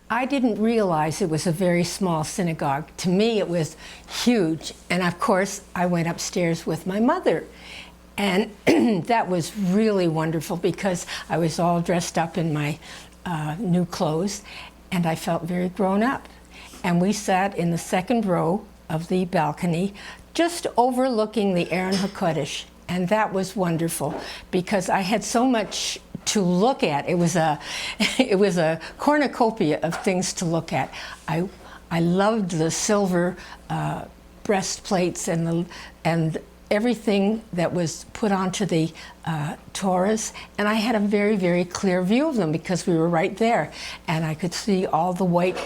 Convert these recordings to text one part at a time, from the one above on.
I didn't realize it was a very small synagogue. To me, it was huge. And of course, I went upstairs with my mother. And that was really wonderful because I was all dressed up in my new clothes and I felt very grown up. And we sat in the second row of the balcony, just overlooking the Aaron HaKodesh. And that was wonderful because I had so much to look at. It was a cornucopia of things to look at. I loved the silver breastplates and everything that was put onto the Torahs, and I had a very, very clear view of them because we were right there, and I could see all the white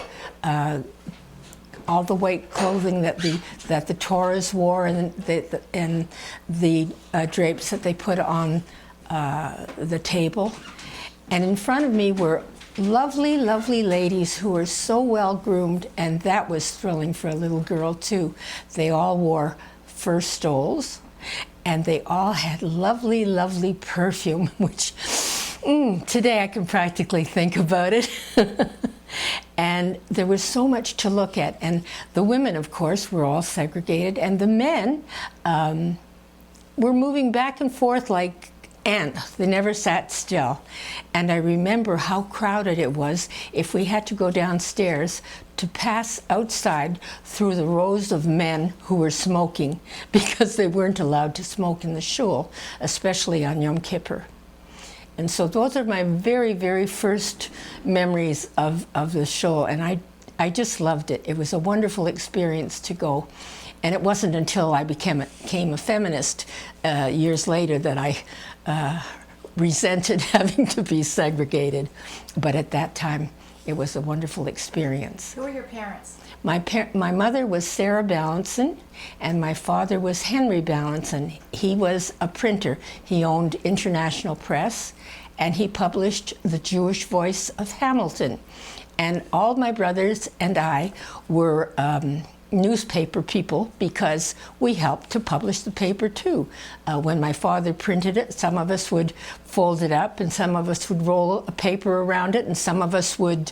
clothing that the Torahs wore, and the drapes that they put on the table. And in front of me were lovely, lovely ladies who were so well groomed, and that was thrilling for a little girl too. They all wore fur stoles, and they all had lovely, lovely perfume, which today I can practically think about it. And there was so much to look at. And the women, of course, were all segregated, and the men were moving back and forth like ants. They never sat still. And I remember how crowded it was if we had to go downstairs to pass outside through the rows of men who were smoking because they weren't allowed to smoke in the shul, especially on Yom Kippur. And so those are my very, very first memories of the shul, and I just loved it. It was a wonderful experience to go. And it wasn't until I became a feminist years later that I resented having to be segregated. But at that time, it was a wonderful experience. Who were your parents? My mother was Sarah Ballinson, and my father was Henry Ballinson. He was a printer. He owned International Press, and he published The Jewish Voice of Hamilton. And all my brothers and I were newspaper people because we helped to publish the paper too. When my father printed it, some of us would fold it up and some of us would roll a paper around it and some of us would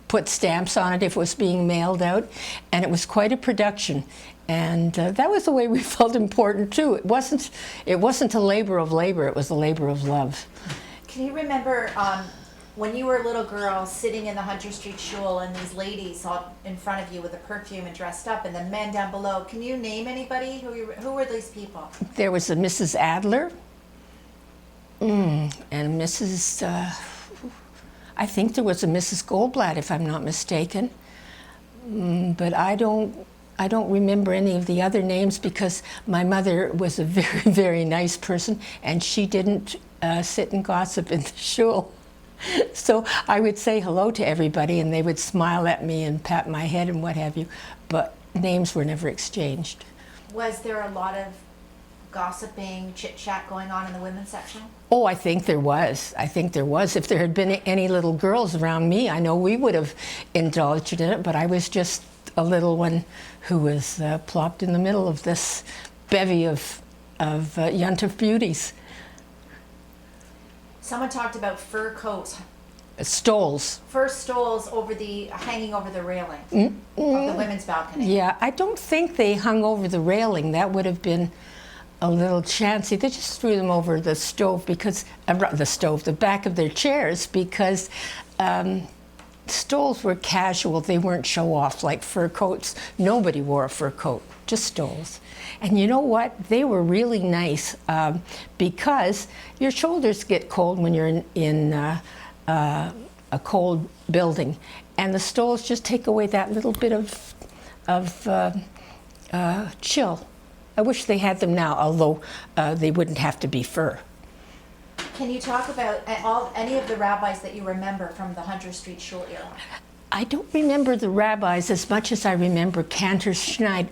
put stamps on it if it was being mailed out, and it was quite a production. And that was the way we felt important too. It wasn't a labor of labor, it was a labor of love. Can you remember when you were a little girl sitting in the Hunter Street Shul and these ladies all in front of you with a perfume and dressed up, and the men down below? Can you name anybody? Who were these people? There was a Mrs. Adler and Mrs. I think there was a Mrs. Goldblatt, if I'm not mistaken. But I don't remember any of the other names because my mother was a very, very nice person, and she didn't sit and gossip in the shul. So I would say hello to everybody, and they would smile at me and pat my head and what have you, but names were never exchanged. Was there a lot of gossiping, chit-chat going on in the women's section? Oh, I think there was. I think there was. If there had been any little girls around me, I know we would have indulged in it, but I was just a little one who was plopped in the middle of this bevy of Yontif beauties. Someone talked about fur coats. Stoles. Fur stoles hanging over the railing of the women's balcony. Yeah, I don't think they hung over the railing. That would have been a little chancy. They just threw them over the stove because the back of their chairs, because stoles were casual. They weren't show off like fur coats. Nobody wore a fur coat, just stoles. And you know what? They were really nice because your shoulders get cold when you're in a cold building, and the stoles just take away that little bit of chill. I wish they had them now, although they wouldn't have to be fur. Can you talk about any of the rabbis that you remember from the Hunter Street Shul era? I don't remember the rabbis as much as I remember Cantor Snyder.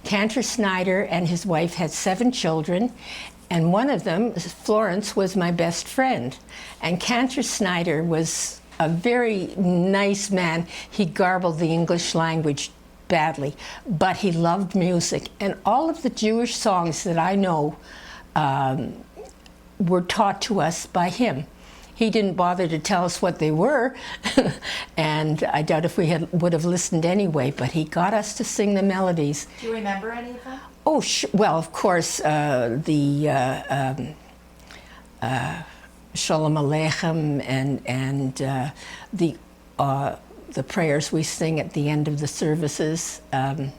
Cantor Snyder and his wife had 7 children, and one of them, Florence, was my best friend. And Cantor Snyder was a very nice man. He garbled the English language badly, but he loved music. And all of the Jewish songs that I know were taught to us by him. He didn't bother to tell us what they were, and I doubt if we would have listened anyway, but he got us to sing the melodies. Do you remember any of them? Oh, well, of course, the Shalom Aleichem and the prayers we sing at the end of the services. I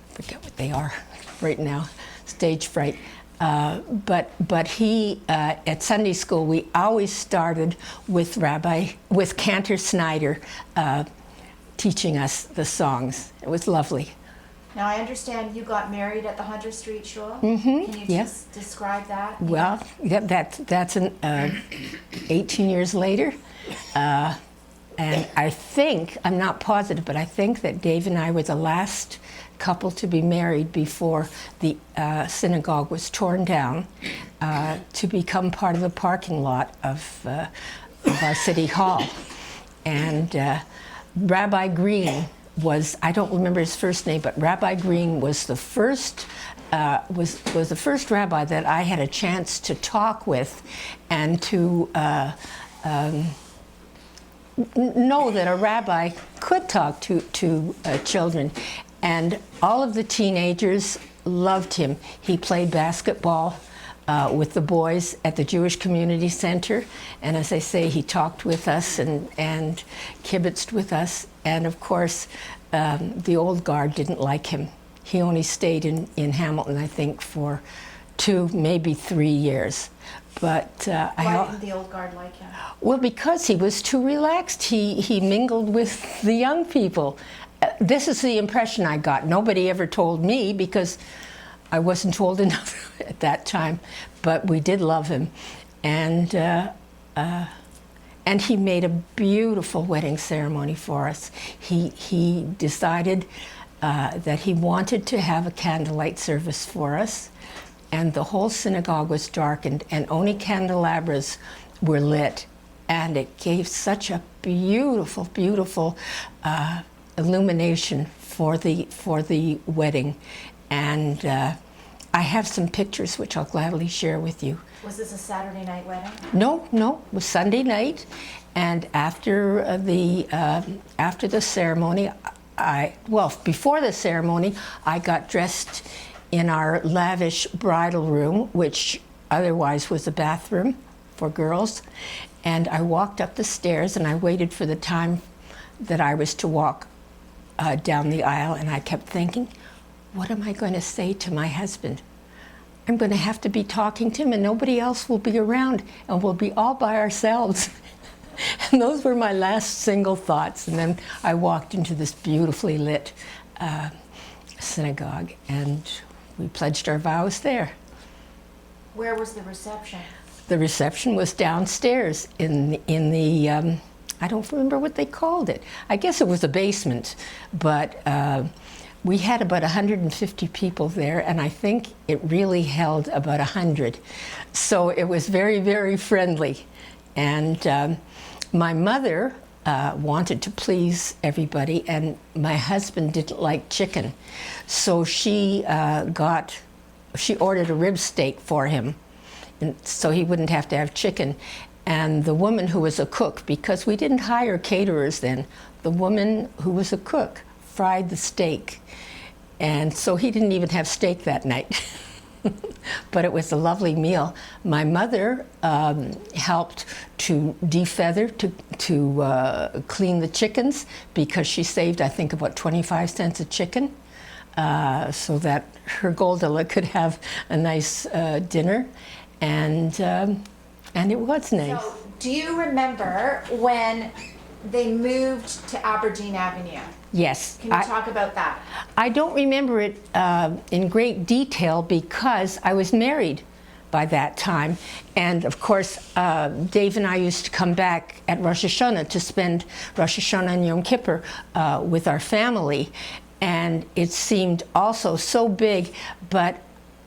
forget what they are right now, stage fright. But he, at Sunday school, we always started with Cantor Snyder teaching us the songs. It was lovely. Now, I understand you got married at the Hunter Street Shul. Mm-hmm. Can you Yeah. just describe that? Well, that's 18 years later. And I think, I'm not positive, but I think that Dave and I were the last couple to be married before the synagogue was torn down to become part of the parking lot of our city hall. And Rabbi Green was, I don't remember his first name, but Rabbi Green was the first was the first rabbi that I had a chance to talk with and to know that a rabbi could talk to children. And all of the teenagers loved him. He played basketball with the boys at the Jewish Community Center. And as I say, he talked with us and kibitzed with us. And of course, the old guard didn't like him. He only stayed in Hamilton, I think, for 2, maybe 3 years. But Why didn't the old guard like him? well, because he was too relaxed. He mingled with the young people. This is the impression I got. Nobody ever told me because I wasn't told enough at that time. But we did love him, and he made a beautiful wedding ceremony for us. He decided that he wanted to have a candlelight service for us, and the whole synagogue was darkened, and only candelabras were lit, and it gave such a beautiful, beautiful illumination for the wedding. And I have some pictures which I'll gladly share with you. Was this a Saturday night wedding? No, it was Sunday night, and after the ceremony, before the ceremony, I got dressed in our lavish bridal room, which otherwise was a bathroom for girls, and I walked up the stairs and I waited for the time that I was to walk down the aisle, and I kept thinking, what am I going to say to my husband? I'm going to have to be talking to him and nobody else will be around and we'll be all by ourselves. And those were my last single thoughts. And then I walked into this beautifully lit synagogue and we pledged our vows there. Where was the reception? The reception was downstairs in the I don't remember what they called it. I guess it was a basement, but we had about 150 people there, and I think it really held about 100. So it was very, very friendly. And my mother wanted to please everybody, and my husband didn't like chicken. So she ordered a rib steak for him, and so he wouldn't have to have chicken. And the woman who was a cook, because we didn't hire caterers then, the woman who was a cook fried the steak. And so he didn't even have steak that night. But it was a lovely meal. My mother helped to defeather, to clean the chickens, because she saved, I think, about 25 cents a chicken, so that her Goldie could have a nice dinner. And it was nice. So, do you remember when they moved to Aberdeen Avenue? Yes. Can you talk about that? I don't remember it in great detail because I was married by that time. And of course, Dave and I used to come back at Rosh Hashanah to spend Rosh Hashanah and Yom Kippur with our family. And it seemed also so big, but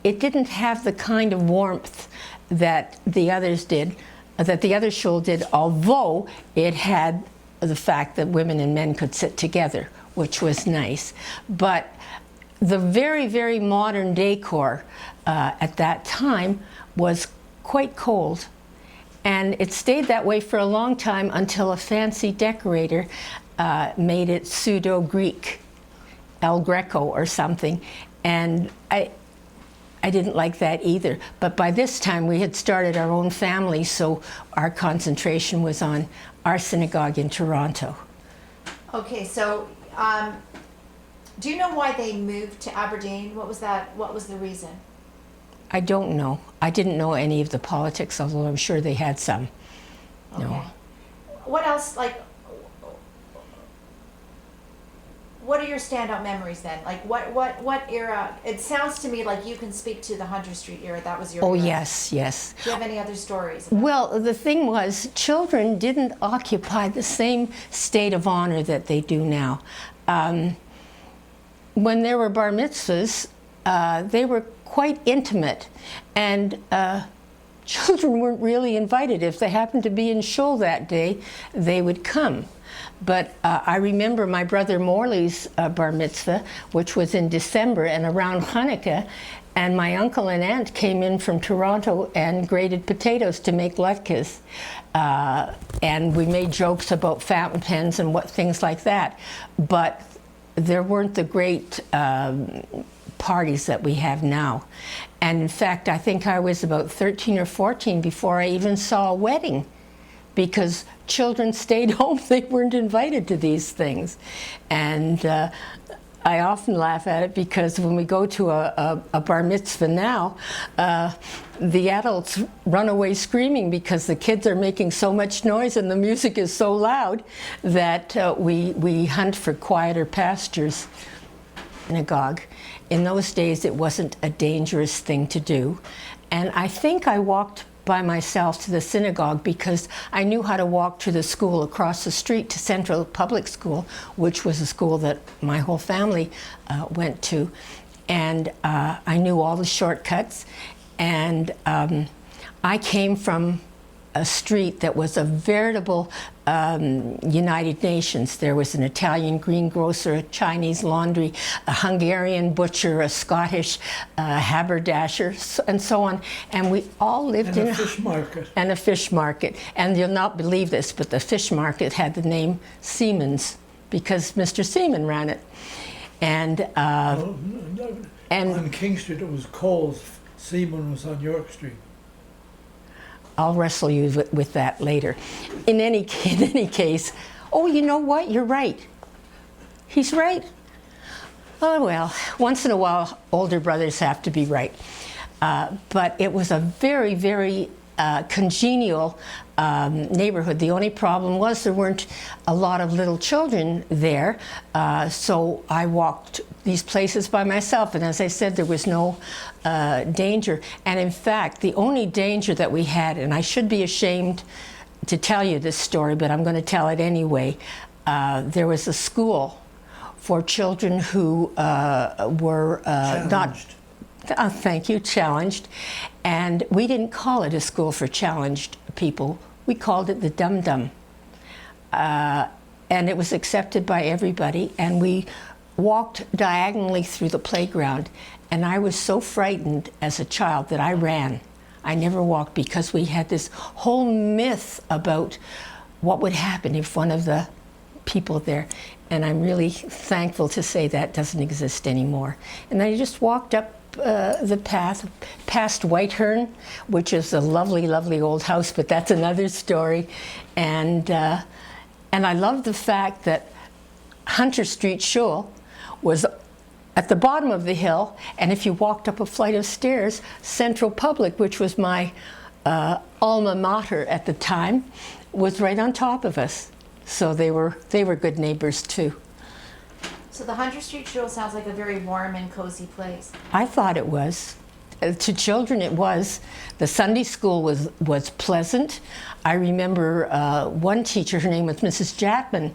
it didn't have the kind of warmth that the others did, that the other shul did, although it had the fact that women and men could sit together, which was nice. But the very, very modern decor at that time was quite cold. And it stayed that way for a long time until a fancy decorator made it pseudo-Greek, El Greco or something. And I didn't like that either. But by this time, we had started our own family, so our concentration was on our synagogue in Toronto. Okay, so do you know why they moved to Aberdeen? What was that? What was the reason? I don't know. I didn't know any of the politics, although I'm sure they had some. Okay. No. What else, like, what are your standout memories then? Like, what era? It sounds to me like you can speak to the Hunter Street era. That was your Oh, era. yes, yes. Do you have any other stories? Well, the thing was, children didn't occupy the same state of honor that they do now. When there were bar mitzvahs, they were quite intimate, and children weren't really invited. If they happened to be in shul that day, they would come. But I remember my brother Morley's bar mitzvah, which was in December and around Hanukkah, and my uncle and aunt came in from Toronto and grated potatoes to make latkes. And we made jokes about fountain pens and what things like that. But there weren't the great parties that we have now. And in fact, I think I was about 13 or 14 before I even saw a wedding, because children stayed home. They weren't invited to these things. And I often laugh at it, because when we go to a bar mitzvah now, the adults run away screaming because the kids are making so much noise and the music is so loud that we hunt for quieter pastures. Synagogue. In those days, it wasn't a dangerous thing to do. And I think I walked by myself to the synagogue because I knew how to walk to the school across the street, to Central Public School, which was a school that my whole family went to. And I knew all the shortcuts. And I came from a street that was a veritable United Nations. There was an Italian greengrocer, a Chinese laundry, a Hungarian butcher, a Scottish haberdasher, and so on. And we all lived in a fish market. And a fish market. And you'll not believe this, but the fish market had the name Seaman's because Mr. Seaman ran it. And On King Street it was Coles. Seaman was on York Street. I'll wrestle you with that later. In any case, oh, you know what? You're right. He's right. Oh, well, once in a while, older brothers have to be right. But it was a very, very congenial neighborhood. The only problem was there weren't a lot of little children there, so I walked these places by myself, and as I said, there was no danger. And in fact, the only danger that we had, and I should be ashamed to tell you this story, but I'm going to tell it anyway, there was a school for children who were Challenged. thank you, challenged. And we didn't call it a school for challenged people. We called it the Dum Dum. And it was accepted by everybody. And we walked diagonally through the playground. And I was so frightened as a child that I ran. I never walked because we had this whole myth about what would happen if one of the people there, and I'm really thankful to say that doesn't exist anymore. And I just walked up the path past Whitehern, which is a lovely, lovely old house, but that's another story. And I love the fact that Hunter Street Shul was at the bottom of the hill, and if you walked up a flight of stairs, Central Public, which was my alma mater at the time, was right on top of us. So they were good neighbors too. So the Hunter Street Shul sounds like a very warm and cozy place. I thought it was. To children it was. The Sunday school was pleasant. I remember one teacher, her name was Mrs. Jatman,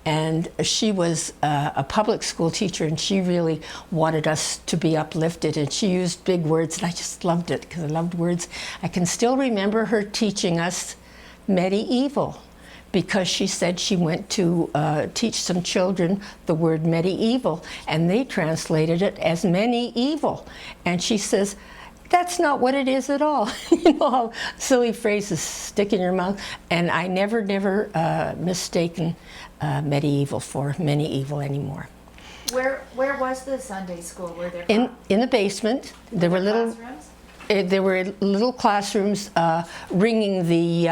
and she was a public school teacher, and she really wanted us to be uplifted, and she used big words, and I just loved it because I loved words. I can still remember her teaching us medieval, because she said she went to teach some children the word medieval, and they translated it as many evil. And she says, That's not what it is at all. You know how silly phrases stick in your mouth? And I never mistaken medieval for medieval anymore. Where was the Sunday school? Were there In the basement, there were little classrooms? there were little classrooms ringing the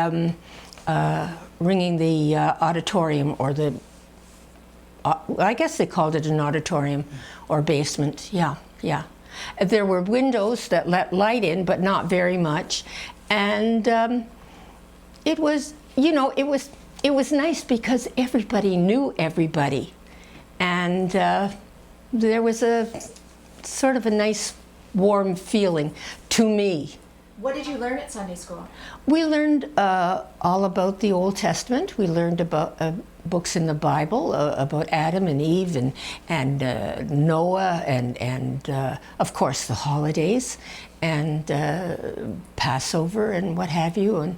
auditorium, or the I guess they called it an auditorium or basement. Yeah, yeah. There were windows that let light in, but not very much, and it was, you know, it was nice because everybody knew everybody, and there was a sort of a nice warm feeling to me. What did you learn at Sunday school? We learned all about the Old Testament. We learned about books in the Bible, about Adam and Eve and Noah and of course the holidays and Passover and what have you. And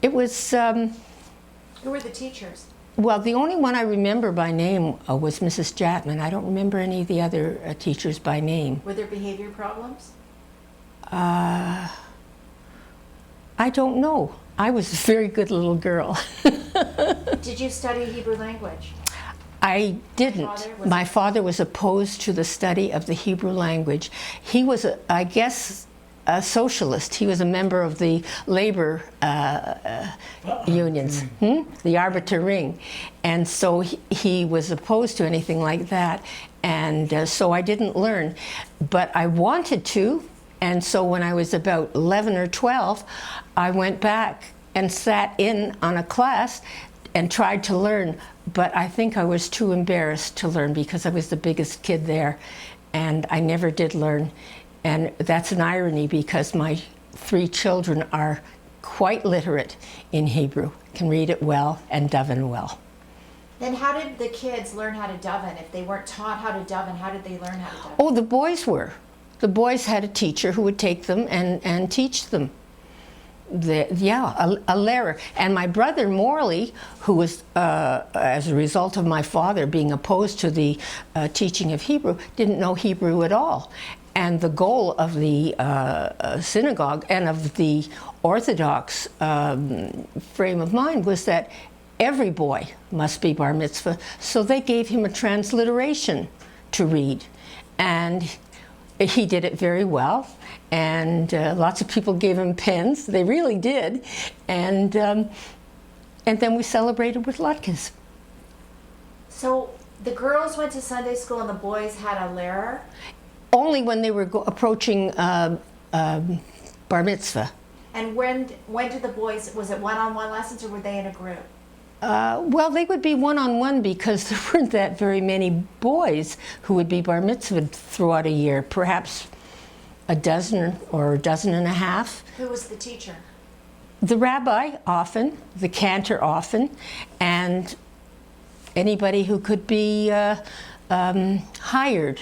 it was... Who were the teachers? Well, the only one I remember by name was Mrs. Jatman. I don't remember any of the other teachers by name. Were there behavior problems? I don't know. I was a very good little girl. Did you study Hebrew language? I didn't. My father was opposed to the study of the Hebrew language. He was, I guess, a socialist. He was a member of the labor unions, the Arbiter Ring. And so he was opposed to anything like that. And so I didn't learn. But I wanted to. And so when I was about 11 or 12, I went back and sat in on a class and tried to learn. But I think I was too embarrassed to learn because I was the biggest kid there. And I never did learn. And that's an irony because my 3 children are quite literate in Hebrew, can read it well and daven well. Then how did the kids learn how to daven? If they weren't taught how to daven, how did they learn how to daven? Oh, the boys were. The boys had a teacher who would take them and teach them. A larer. And my brother Morley, who was, as a result of my father being opposed to the teaching of Hebrew, didn't know Hebrew at all. And the goal of the synagogue and of the Orthodox frame of mind was that every boy must be bar mitzvah. So they gave him a transliteration to read. And he did it very well, and lots of people gave him pens. They really did, and then we celebrated with latkes. So the girls went to Sunday school and the boys had a larer? Only when they were approaching bar mitzvah. And when did the boys, was it one-on-one lessons or were they in a group? Well, they would be one-on-one because there weren't that very many boys who would be bar mitzvah throughout a year. Perhaps a dozen or a dozen and a half. Who was the teacher? The rabbi often, the cantor often, and anybody who could be hired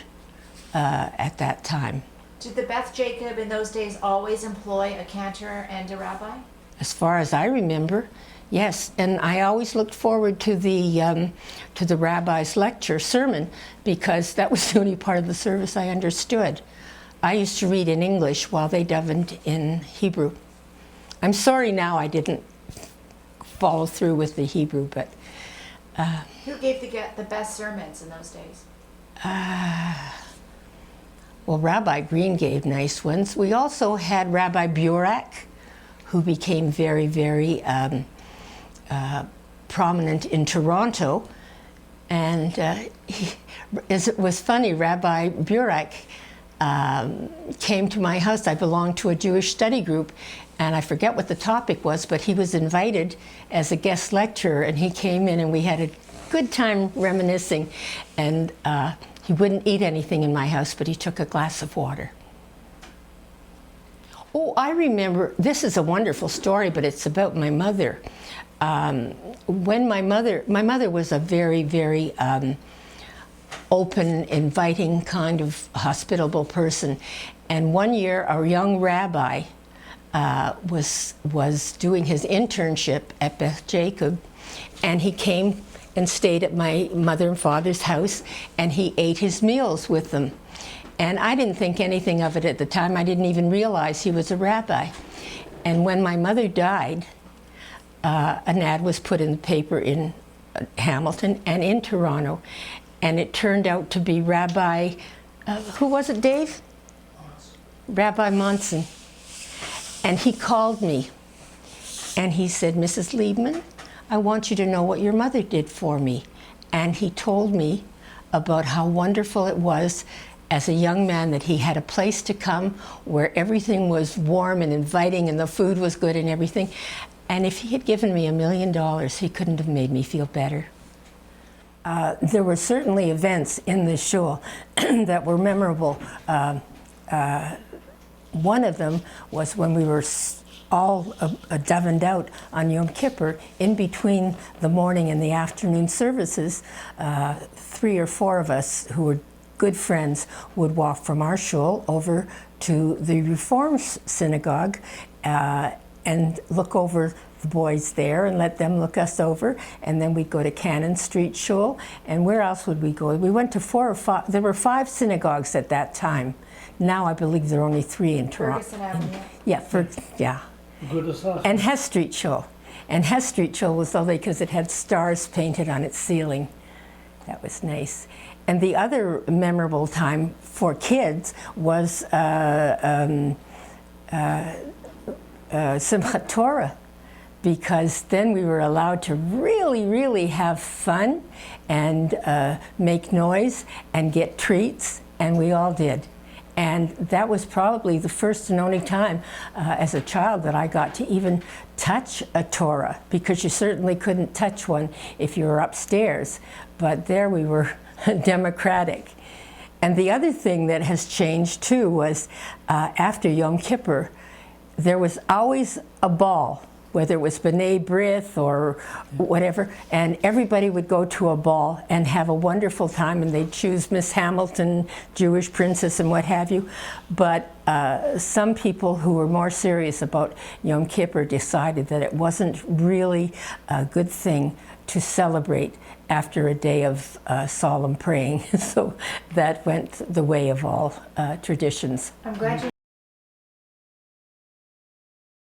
at that time. Did the Beth Jacob in those days always employ a cantor and a rabbi? As far as I remember, yes. And I always looked forward to the rabbi's lecture sermon because that was the only part of the service I understood. I used to read in English while they davened in Hebrew. I'm sorry now I didn't follow through with the Hebrew, but... Who gave the best sermons in those days? Well, Rabbi Green gave nice ones. We also had Rabbi Burak, who became very, very prominent in Toronto. And it was funny, Rabbi Burak came to my house. I belonged to a Jewish study group, and I forget what the topic was, but he was invited as a guest lecturer, and he came in and we had a good time reminiscing. And he wouldn't eat anything in my house, but he took a glass of water. Oh, I remember, this is a wonderful story, but it's about my mother. When my mother was a very, very open, inviting, kind of hospitable person. And one year, our young rabbi was doing his internship at Beth Jacob, and he came and stayed at my mother and father's house, and he ate his meals with them. And I didn't think anything of it at the time. I didn't even realize he was a rabbi. And when my mother died, an ad was put in the paper in Hamilton and in Toronto, and it turned out to be Rabbi, who was it, Dave? Rabbi Monson. And he called me, and he said, Mrs. Leibman, I want you to know what your mother did for me. And he told me about how wonderful it was as a young man that he had a place to come where everything was warm and inviting and the food was good and everything. And if he had given me $1 million, he couldn't have made me feel better. There were certainly events in the shul that were memorable. One of them was when we were all davened out on Yom Kippur, in between the morning and the afternoon services, 3 or 4 of us who were good friends would walk from our shul over to the Reform synagogue and look over the boys there and let them look us over, and then we'd go to Hunter Street Shul. And where else would we go? We went to 4 or 5, there were 5 synagogues at that time. Now I believe there are only 3 in Toronto. Ferguson Avenue. Yeah. Good assessment. And Hunter Street Shul. And Hunter Street Shul was lovely because it had stars painted on its ceiling. That was nice. And the other memorable time for kids was Simchat Torah, because then we were allowed to really, really have fun and make noise and get treats, and we all did. And that was probably the first and only time as a child that I got to even touch a Torah, because you certainly couldn't touch one if you were upstairs. But there we were democratic. And the other thing that has changed too was after Yom Kippur, there was always a ball, whether it was B'nai B'rith or whatever, and everybody would go to a ball and have a wonderful time, and they'd choose Miss Hamilton, Jewish princess, and what have you. But some people who were more serious about Yom Kippur decided that it wasn't really a good thing to celebrate after a day of solemn praying. So that went the way of all traditions. I'm glad you